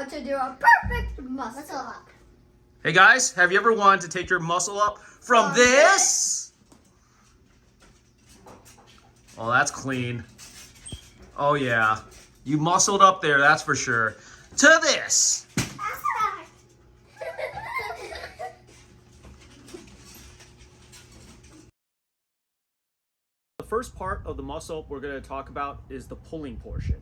how to do a perfect muscle up. Hey guys, have you ever wanted to take your muscle up from this? Oh, that's clean. Oh yeah, you muscled up there, that's for sure. To this. The first part of the muscle up we're going to talk about is the pulling portion.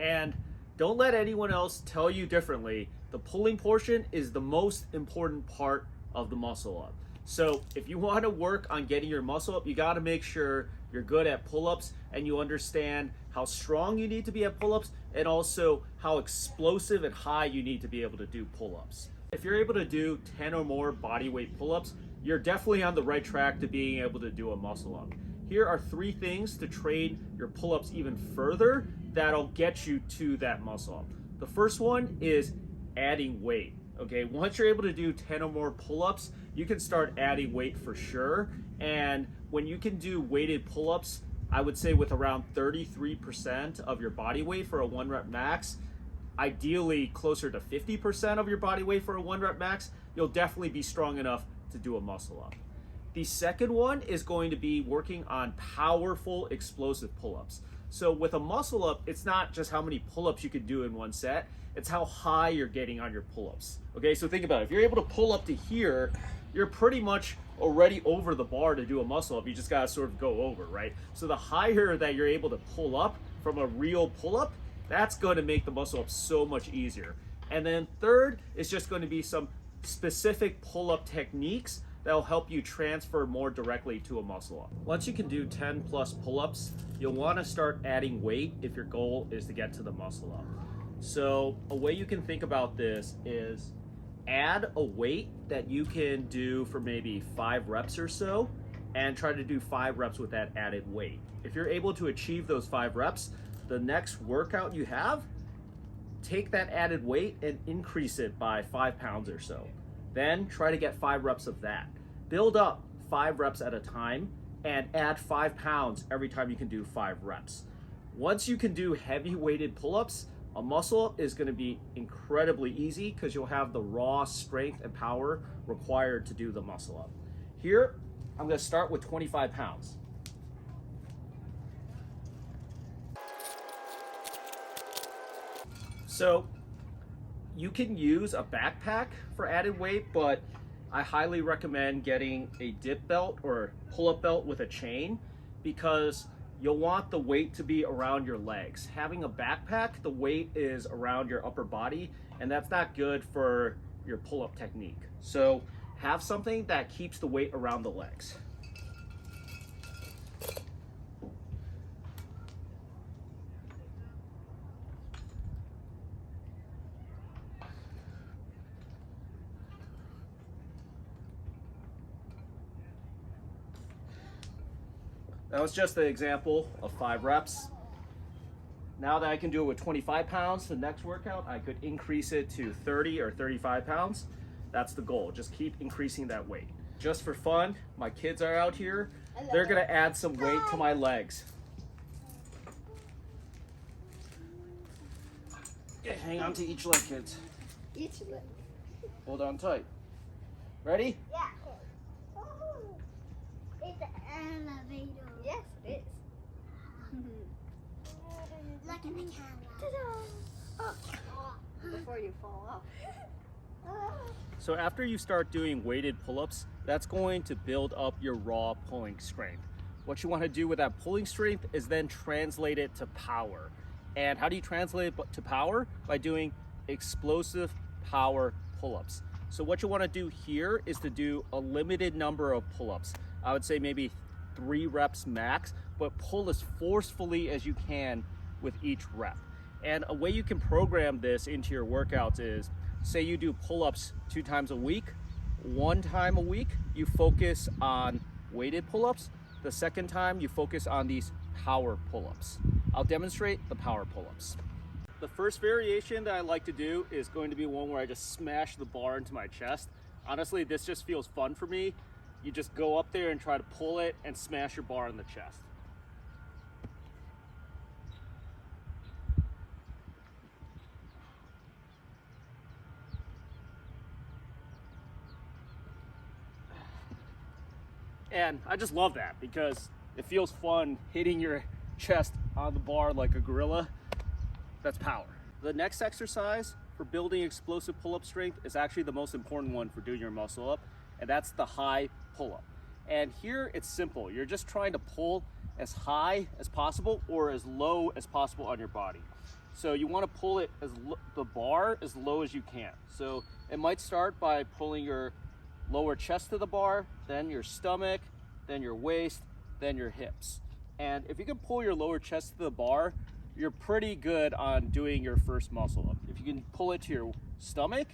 And don't let anyone else tell you differently. The pulling portion is the most important part of the muscle up. So if you want to work on getting your muscle up, you got to make sure you're good at pull-ups and you understand how strong you need to be at pull-ups and also how explosive and high you need to be able to do pull-ups. If you're able to do 10 or more body weight pull-ups, you're definitely on the right track to being able to do a muscle up. Here are 3 things to train your pull-ups even further that'll get you to that muscle up. The first one is adding weight. Okay, once you're able to do 10 or more pull-ups, you can start adding weight for sure. And when you can do weighted pull-ups, I would say with around 33% of your body weight for a 1 rep max, ideally closer to 50% of your body weight for a 1 rep max, you'll definitely be strong enough to do a muscle up. The second one is going to be working on powerful, explosive pull-ups. So with a muscle up, it's not just how many pull-ups you can do in one set, it's how high you're getting on your pull-ups. Okay, so think about it. If you're able to pull up to here, you're pretty much already over the bar to do a muscle up. You just gotta sort of go over, right? So the higher that you're able to pull up from a real pull-up, that's going to make the muscle up so much easier. And then third is just going to be some specific pull-up techniques that'll help you transfer more directly to a muscle up. Once you can do 10 plus pull-ups, you'll want to start adding weight if your goal is to get to the muscle up. So a way you can think about this is add a weight that you can do for maybe 5 reps or so and try to do 5 reps with that added weight. If you're able to achieve those 5 reps, the next workout you have, take that added weight and increase it by 5 pounds or so. Then try to get 5 reps of that. Build up 5 reps at a time and add 5 pounds every time you can do 5 reps. Once you can do heavy weighted pull-ups, a muscle up is going to be incredibly easy because you'll have the raw strength and power required to do the muscle up. Here, I'm going to start with 25 pounds. So you can use a backpack for added weight, but I highly recommend getting a dip belt or pull-up belt with a chain because you'll want the weight to be around your legs. Having a backpack, the weight is around your upper body, and that's not good for your pull-up technique. So have something that keeps the weight around the legs. That was just an example of 5 reps. Now that I can do it with 25 pounds, the next workout, I could increase it to 30 or 35 pounds. That's the goal, just keep increasing that weight. Just for fun, my kids are out here. They're gonna add some weight to my legs. Okay, hang on to each leg, kids. Each leg. Hold on tight. Ready? Yeah. It's an elevator. Yes, it is. Look in the camera. Oh. Before you fall off. So after you start doing weighted pull-ups, that's going to build up your raw pulling strength. What you want to do with that pulling strength is then translate it to power. And how do you translate it to power? By doing explosive power pull-ups. So what you want to do here is to do a limited number of pull-ups. I would say maybe 3 reps max, but pull as forcefully as you can with each rep. And a way you can program this into your workouts is, say you do pull-ups 2 times a week, 1 time a week, you focus on weighted pull-ups. The second time you focus on these power pull-ups. I'll demonstrate the power pull-ups. The first variation that I like to do is going to be one where I just smash the bar into my chest. Honestly, this just feels fun for me. You just go up there and try to pull it and smash your bar in the chest. And I just love that because it feels fun hitting your chest on the bar like a gorilla. That's power. The next exercise for building explosive pull-up strength is actually the most important one for doing your muscle up, and that's the high pull-up. And here it's simple. You're just trying to pull as high as possible or as low as possible on your body. So you want to pull it the bar as low as you can. So it might start by pulling your lower chest to the bar, then your stomach, then your waist, then your hips. And if you can pull your lower chest to the bar, you're pretty good on doing your first muscle up. If you can pull it to your stomach,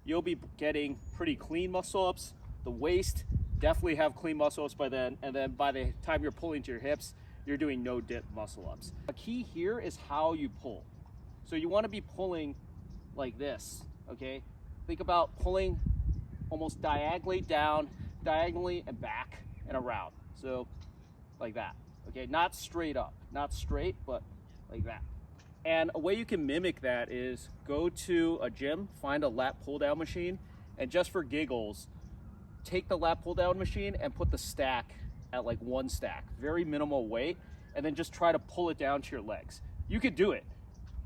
you'll be getting pretty clean muscle ups. The waist, definitely have clean muscle ups by then. And then by the time you're pulling to your hips, you're doing no dip muscle ups. A key here is how you pull. So you want to be pulling like this, okay? Think about pulling almost diagonally down, diagonally and back and around. So like that, okay? Not straight up, not straight, but like that. And a way you can mimic that is go to a gym, find a lat pull down machine, and just for giggles, take the lat pull down machine and put the stack at like 1 stack, very minimal weight, and then just try to pull it down to your legs. You could do it.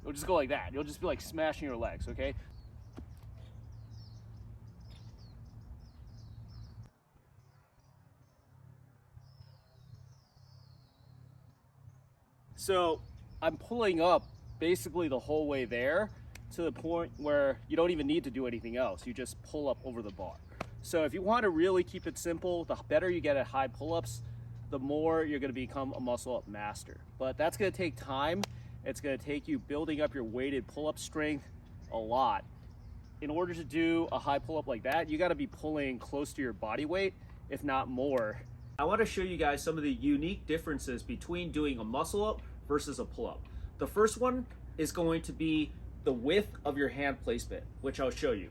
You'll just go like that. You'll just be like smashing your legs, okay? So I'm pulling up basically the whole way there to the point where you don't even need to do anything else. You just pull up over the bar. So if you want to really keep it simple, the better you get at high pull-ups, the more you're going to become a muscle up master. But that's going to take time. It's going to take you building up your weighted pull-up strength a lot. In order to do a high pull-up like that, you got to be pulling close to your body weight, if not more. I want to show you guys some of the unique differences between doing a muscle up versus a pull-up. The first one is going to be the width of your hand placement, which I'll show you.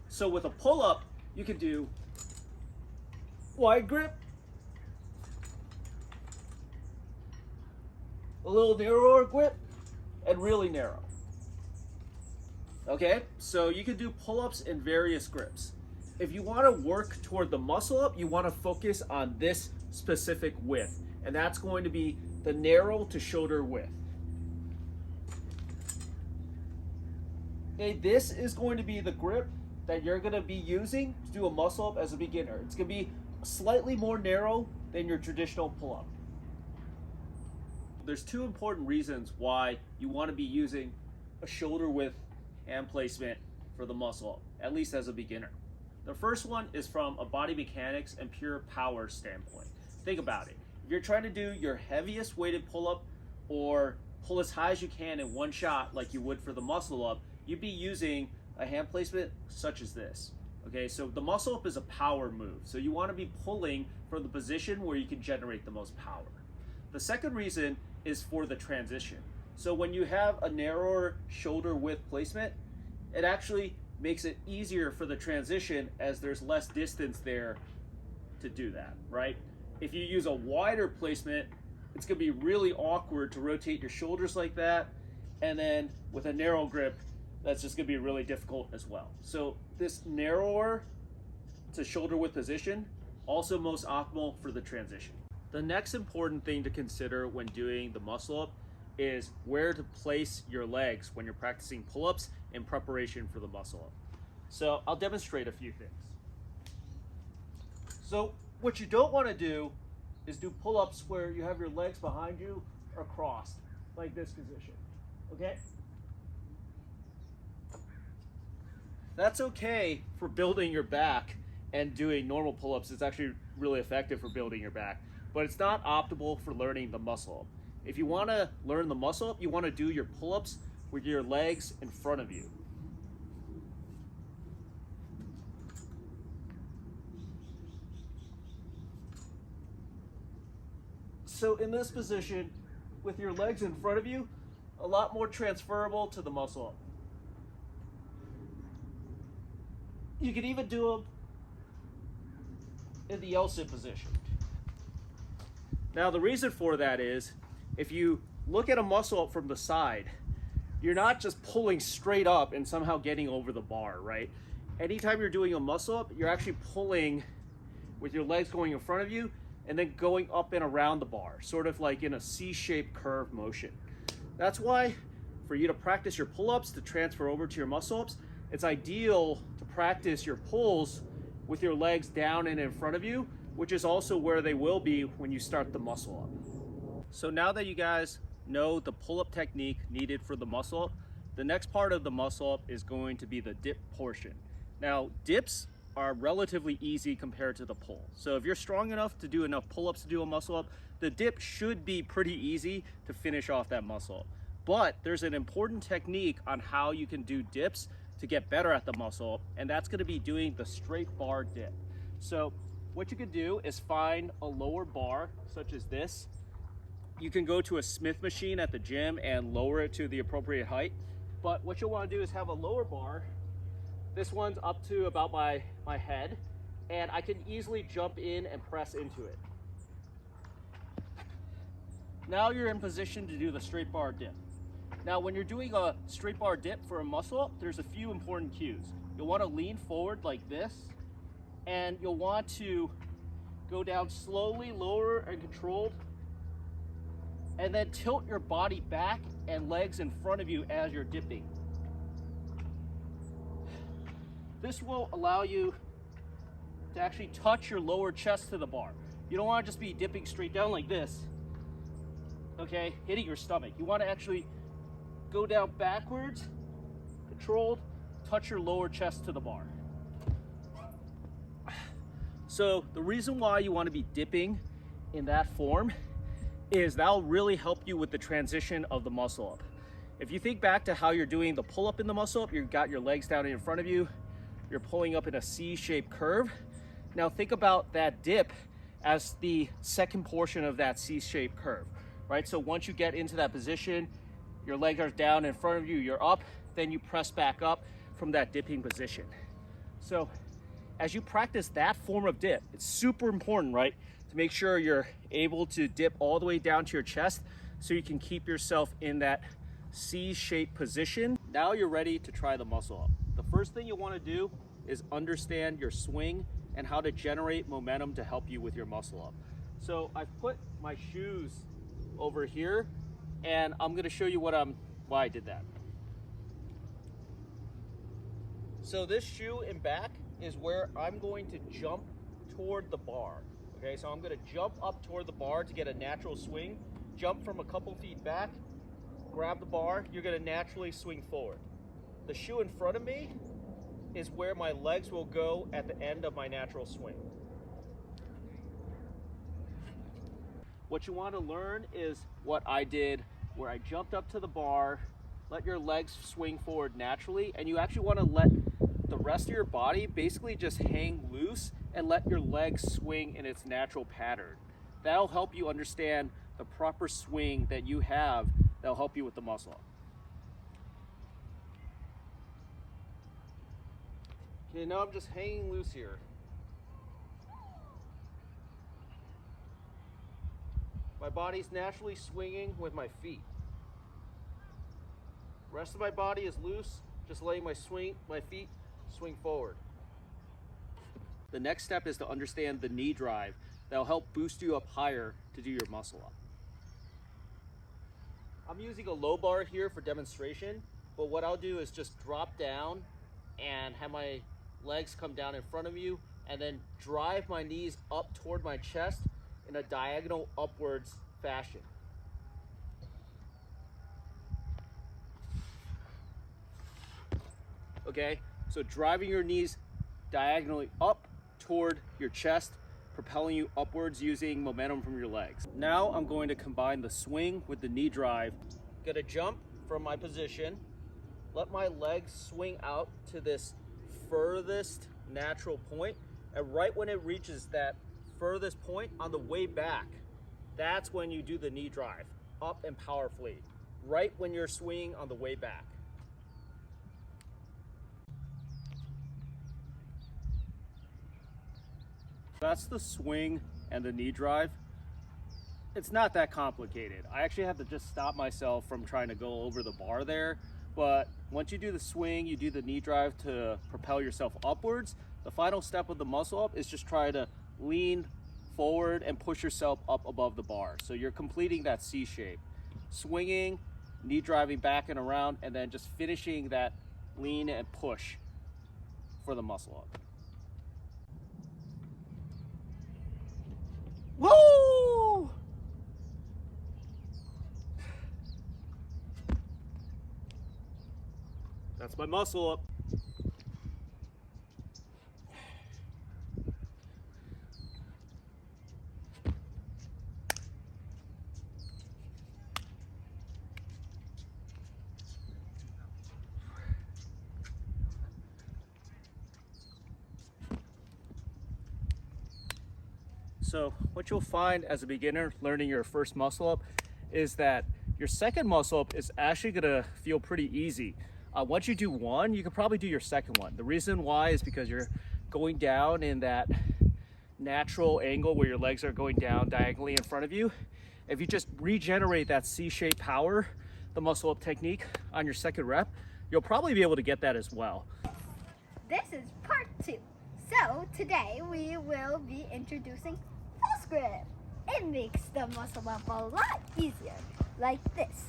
So with a pull-up, you can do wide grip, a little narrower grip, and really narrow. Okay, so you can do pull-ups in various grips. If you want to work toward the muscle up, you want to focus on this specific width, and that's going to be the narrow to shoulder width. Okay, this is going to be the grip that you're going to be using to do a muscle up as a beginner. It's going to be slightly more narrow than your traditional pull-up. There's 2 important reasons why you want to be using a shoulder width hand placement for the muscle up, at least as a beginner. The first one is from a body mechanics and pure power standpoint. Think about it. If you're trying to do your heaviest weighted pull-up or pull as high as you can in one shot like you would for the muscle up, you'd be using a hand placement such as this. Okay, so the muscle up is a power move. So you want to be pulling from the position where you can generate the most power. The second reason is for the transition. So when you have a narrower shoulder width placement, it actually makes it easier for the transition as there's less distance there to do that, right? If you use a wider placement, it's gonna be really awkward to rotate your shoulders like that. And then with a narrow grip, that's just gonna be really difficult as well. So this narrower to shoulder width position, also most optimal for the transition. The next important thing to consider when doing the muscle up is where to place your legs when you're practicing pull-ups in preparation for the muscle up. So I'll demonstrate a few things. So what you don't want to do is do pull-ups where you have your legs behind you or crossed, like this position, okay? That's okay for building your back and doing normal pull-ups. It's actually really effective for building your back, but it's not optimal for learning the muscle up. If you want to learn the muscle up, you want to do your pull-ups with your legs in front of you. So in this position, with your legs in front of you, a lot more transferable to the muscle up. You can even do them in the L-sit position. Now the reason for that is, if you look at a muscle up from the side, you're not just pulling straight up and somehow getting over the bar, right? Anytime you're doing a muscle up, you're actually pulling with your legs going in front of you and then going up and around the bar, sort of like in a C-shaped curve motion. That's why for you to practice your pull-ups to transfer over to your muscle-ups, it's ideal to practice your pulls with your legs down and in front of you, which is also where they will be when you start the muscle up. So now that you guys know the pull-up technique needed for the muscle up, the next part of the muscle up is going to be the dip portion. Now, dips are relatively easy compared to the pull. So if you're strong enough to do enough pull-ups to do a muscle up, the dip should be pretty easy to finish off that muscle up. But there's an important technique on how you can do dips to get better at the muscle up, and that's gonna be doing the straight bar dip. So what you could do is find a lower bar, such as this. You can go to a Smith machine at the gym and lower it to the appropriate height. But what you'll wanna do is have a lower bar. This one's up to about my head, and I can easily jump in and press into it. Now you're in position to do the straight bar dip. Now when you're doing a straight bar dip for a muscle up, there's a few important cues. You'll want to lean forward like this, and you'll want to go down slowly, lower and controlled, and then tilt your body back and legs in front of you as you're dipping. This will allow you to actually touch your lower chest to the bar. You don't want to just be dipping straight down like this, okay, hitting your stomach. You want to actually go down backwards, controlled, touch your lower chest to the bar. So the reason why you want to be dipping in that form is that'll really help you with the transition of the muscle up. If you think back to how you're doing the pull up in the muscle up, you've got your legs down in front of you, you're pulling up in a C-shaped curve. Now think about that dip as the second portion of that C-shaped curve, right? So once you get into that position, your legs are down in front of you, you're up, then you press back up from that dipping position. So as you practice that form of dip, it's super important, right? To make sure you're able to dip all the way down to your chest so you can keep yourself in that C-shaped position. Now you're ready to try the muscle up. The first thing you want to do is understand your swing and how to generate momentum to help you with your muscle up. So I've put my shoes over here, and I'm going to show you why I did that. So this shoe in back is where I'm going to jump toward the bar. Okay, so I'm going to jump up toward the bar to get a natural swing, jump from a couple feet back, grab the bar, you're going to naturally swing forward. The shoe in front of me is where my legs will go at the end of my natural swing. What you want to learn is what I did, where I jumped up to the bar, let your legs swing forward naturally, and you actually want to let the rest of your body basically just hang loose and let your legs swing in its natural pattern. That'll help you understand the proper swing that you have that'll help you with the muscle up. Okay, now I'm just hanging loose here. My body's naturally swinging with my feet. Rest of my body is loose, just letting my feet swing forward. The next step is to understand the knee drive that'll help boost you up higher to do your muscle up. I'm using a low bar here for demonstration, but what I'll do is just drop down and have my legs come down in front of you and then drive my knees up toward my chest in a diagonal upwards fashion. Okay, so driving your knees diagonally up toward your chest, propelling you upwards using momentum from your legs. Now I'm going to combine the swing with the knee drive. Gonna jump from my position, let my legs swing out to this furthest natural point, and right when it reaches that furthest point on the way back, that's when you do the knee drive, up and powerfully, right when you're swinging on the way back. That's the swing and the knee drive. It's not that complicated. I actually have to just stop myself from trying to go over the bar there. But once you do the swing, you do the knee drive to propel yourself upwards. The final step of the muscle up is just try to lean forward and push yourself up above the bar. So you're completing that C shape. Swinging, knee driving back and around, and then just finishing that lean and push for the muscle up. Woo! That's my muscle up. So what you'll find as a beginner learning your first muscle up is that your second muscle up is actually gonna feel pretty easy. Once you do one, you can probably do your second one. The reason why is because you're going down in that natural angle where your legs are going down diagonally in front of you. If you just regenerate that C-shaped power, the muscle up technique on your second rep, you'll probably be able to get that as well. This is part 2. So today we will be introducing false grip. It makes the muscle up a lot easier, like this.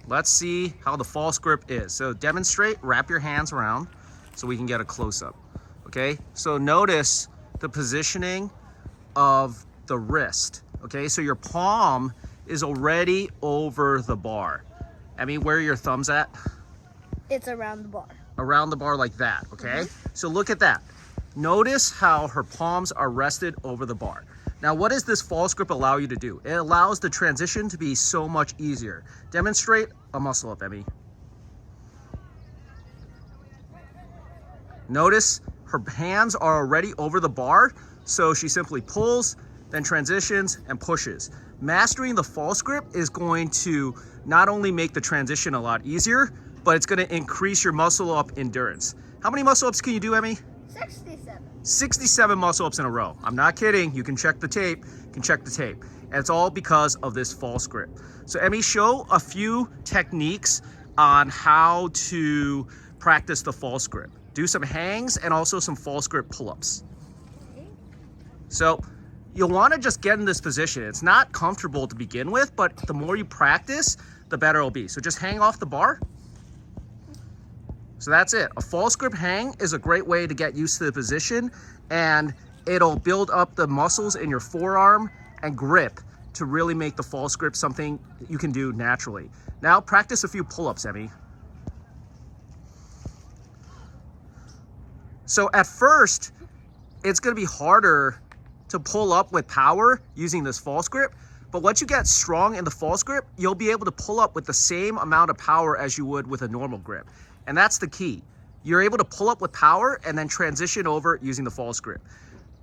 Let's see how the false grip is. So demonstrate, wrap your hands around so we can get a close-up. Okay, so notice the positioning of the wrist. Okay, so your palm is already over the bar. I mean, where are your thumbs at? It's around the bar. Around the bar like that, okay? So look at that. Notice how her palms are rested over the bar. Now, what does this false grip allow you to do? It allows the transition to be so much easier. Demonstrate a muscle up, Emmy. Notice her hands are already over the bar, so she simply pulls, then transitions and pushes. Mastering the false grip is going to not only make the transition a lot easier, but it's gonna increase your muscle up endurance. How many muscle ups can you do, Emmy? 67. 67 muscle ups in a row. I'm not kidding. You can check the tape. You can check the tape. And it's all because of this false grip. So Emmy, show a few techniques on how to practice the false grip. Do some hangs and also some false grip pull-ups. Okay. So you'll want to just get in this position. It's not comfortable to begin with, but the more you practice, the better it'll be. So just hang off the bar. So that's it. A false grip hang is a great way to get used to the position, and it'll build up the muscles in your forearm and grip to really make the false grip something you can do naturally. Now practice a few pull-ups, Emmy. So at first, it's gonna be harder to pull up with power using this false grip, but once you get strong in the false grip, you'll be able to pull up with the same amount of power as you would with a normal grip. And that's the key. You're able to pull up with power and then transition over using the false grip.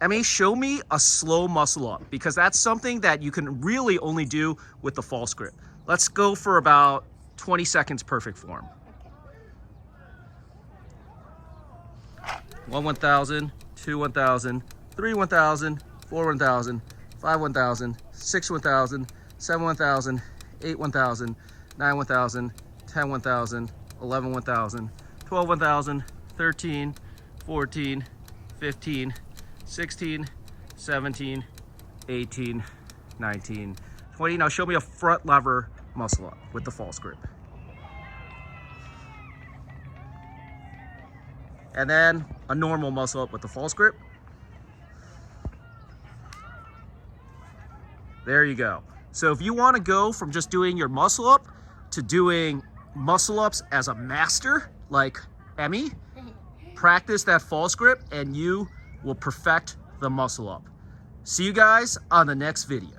Emmy, show me a slow muscle up, because that's something that you can really only do with the false grip. Let's go for about 20 seconds perfect form. Okay. 1 1000, 2 1000, 3 1000, 4 1000, 5 1000, 6 1000, 7 1000, 8 1000, 9 1000, 10 1000, 11 1000, 12 1000, 13, 14, 15, 16, 17, 18, 19, 20. Now show me a front lever muscle up with the false grip. And then a normal muscle up with the false grip. There you go. So if you want to go from just doing your muscle up to doing muscle ups as a master like Emmy, practice that false grip and you will perfect the muscle up. See you guys on the next video.